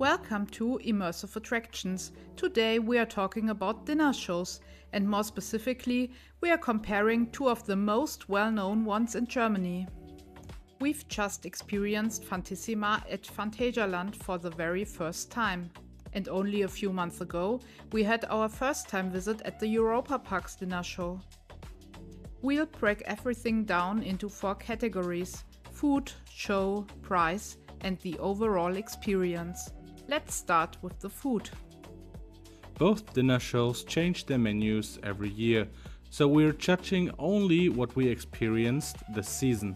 Welcome to Immersive Attractions. Today we are talking about dinner shows, and more specifically, we are comparing two of the most well-known ones in Germany. We've just experienced Fantissima at Phantasialand for the very first time. And only a few months ago, we had our first time visit at the Europa Park Dinnershow. We'll break everything down into 4 categories: food, show, price, and the overall experience. Let's start with the food. Both dinner shows change their menus every year, so we're judging only what we experienced this season.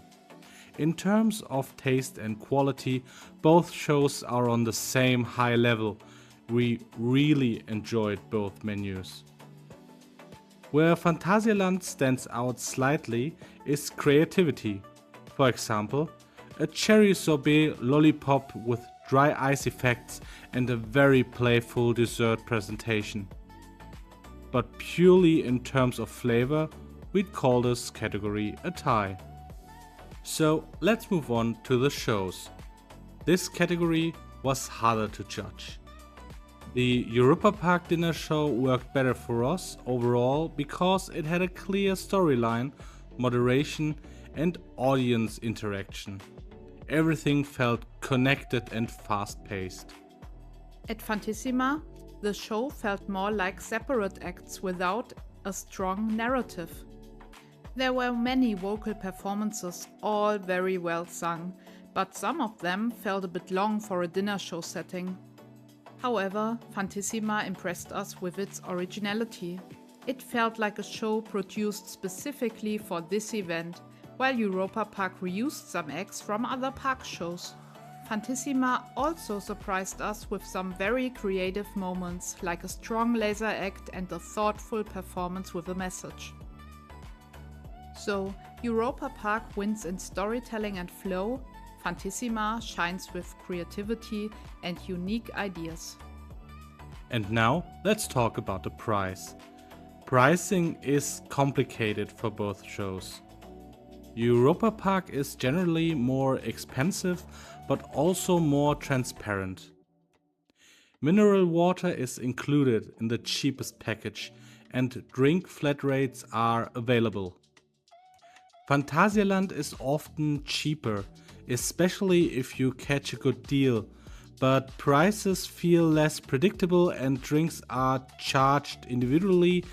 In terms of taste and quality, both shows are on the same high level. We really enjoyed both menus. Where Phantasialand stands out slightly is creativity. For example, a cherry sorbet lollipop with dry ice effects and a very playful dessert presentation. But purely in terms of flavor, we'd call this category a tie. So let's move on to the shows. This category was harder to judge. The Europa Park Dinnershow worked better for us overall because it had a clear storyline, moderation, and audience interaction. Everything felt connected and fast-paced. At Fantissima, the show felt more like separate acts without a strong narrative. There were many vocal performances, all very well sung, but some of them felt a bit long for a dinner show setting. However, Fantissima impressed us with its originality. It felt like a show produced specifically for this event, while Europa Park reused some acts from other park shows. Fantissima also surprised us with some very creative moments, like a strong laser act and a thoughtful performance with a message. So, Europa Park wins in storytelling and flow, Fantissima shines with creativity and unique ideas. And now, let's talk about the price. Pricing is complicated for both shows. Europa Park is generally more expensive, but also more transparent. Mineral water is included in the cheapest package, and drink flat rates are available. Phantasialand is often cheaper, especially if you catch a good deal, but prices feel less predictable and drinks are charged individually,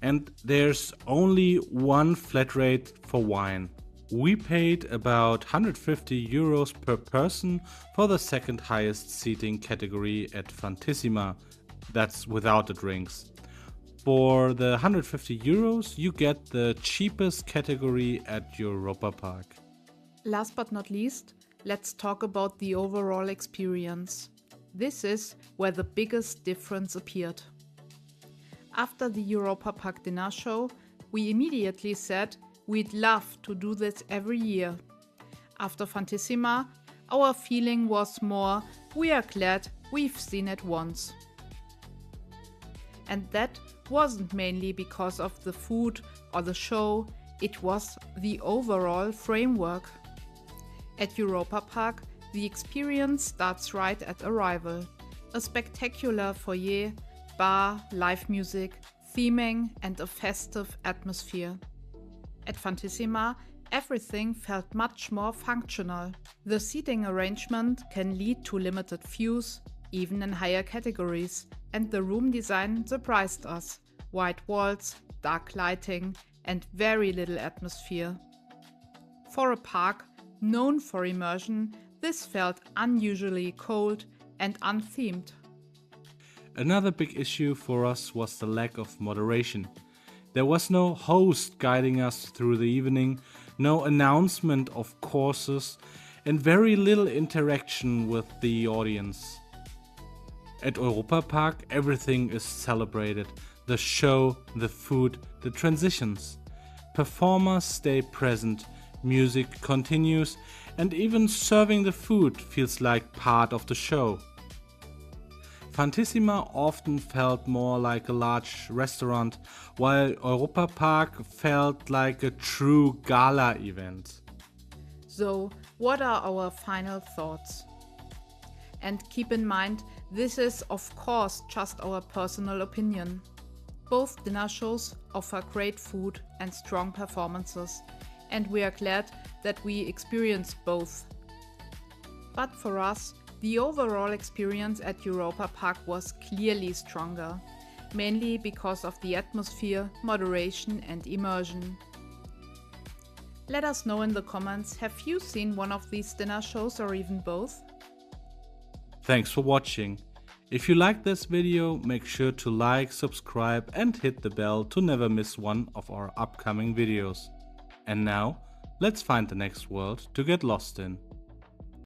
and there's only one flat rate for wine. We paid about 150 euros per person for the second highest seating category at Fantissima. That's without the drinks. For the 150 euros, you get the cheapest category at Europa Park. Last but not least, let's talk about the overall experience. This is where the biggest difference appeared. After the Europa Park Dinnershow, we immediately said we'd love to do this every year. After Fantissima, our feeling was more, we are glad we've seen it once. And that wasn't mainly because of the food or the show, it was the overall framework. At Europa Park, the experience starts right at arrival. A spectacular foyer, bar, live music, theming, and a festive atmosphere. At Fantissima, everything felt much more functional. The seating arrangement can lead to limited views, even in higher categories, and the room design surprised us. White walls, dark lighting, and very little atmosphere. For a park known for immersion, this felt unusually cold and unthemed. Another big issue for us was the lack of moderation. There was no host guiding us through the evening, no announcement of courses, and very little interaction with the audience. At Europa Park, everything is celebrated. The show, the food, the transitions. Performers stay present, music continues, and even serving the food feels like part of the show. Fantissima often felt more like a large restaurant, while Europa Park felt like a true gala event. So, what are our final thoughts? And keep in mind, this is of course just our personal opinion. Both dinner shows offer great food and strong performances, and we are glad that we experienced both. But for us, the overall experience at Europa Park was clearly stronger, mainly because of the atmosphere, moderation and immersion. Let us know in the comments, have you seen one of these dinner shows or even both? Thanks for watching. If you liked this video, make sure to like, subscribe and hit the bell to never miss one of our upcoming videos. And now, let's find the next world to get lost in.